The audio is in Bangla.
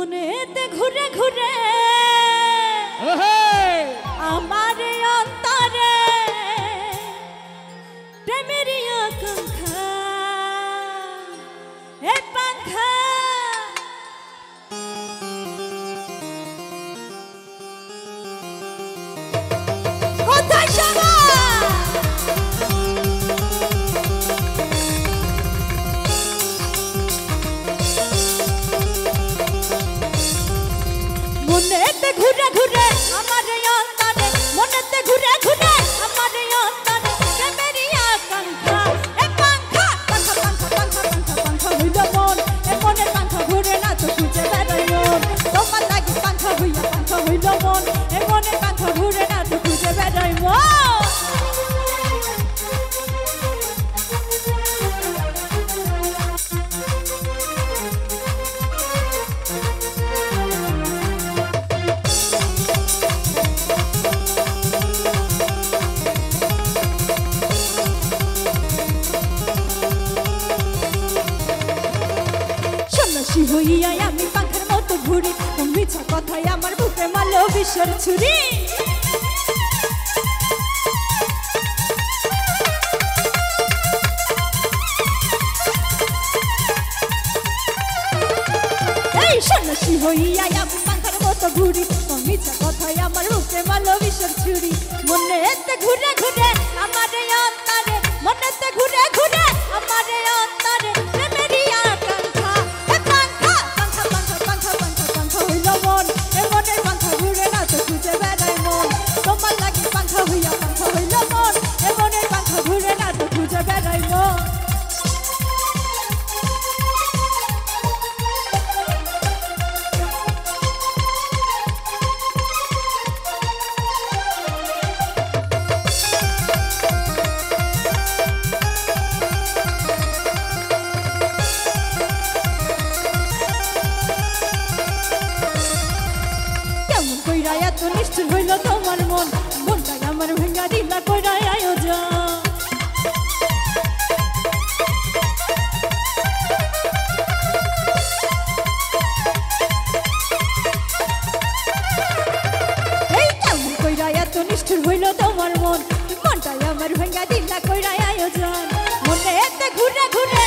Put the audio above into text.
মনেতে ঘুরে ঘুরে আমার অন্তরে প্রেমের আকাঙ্ক্ষা এ পাখা কোথায় যাবা মনেতে ঘুরে ঘুরে আমার অন্তরে মনেতে ঘুরে ঘুরে আমার অন্তরে প্রেমের আকাঙ্ক্ষা এ পাখা পাখা পাখা পাখা পাখা পাখা হইল মন এ মনের পাখা ঘুরে না তো খুঁজে বেড়াই মন তোমার লাগি পাখা হইল মন এ মনের পাখা ঘুরে না তো খুঁজে বেড়াই মন হইয়া আমি পাখার মতো ঘুরি মিছা কথায় আমার বুকে মারলো বিষের ছুরি এই সন্ন্যাসী হইয়া আমি পাখার মতো ঘুরি মিছা কথায় আমার বুকে মারলো বিষের ছুরি মনেতে ঘুরে ঘুরে আমার অন্তরে মনেতে ঘুরে ঘুরে আমার অন্তরে এত নিষ্ঠুর হইল তোমার মন মনটাই আমার ভেঙ্গা দিলা কইরা আয়োজন এই কেমন কইরা এত নিষ্ঠুর হইল তোমার মন মনটাই আমার ভেঙ্গা দিলা কইরা আয়োজন মনেতে ঘুরে ঘুরে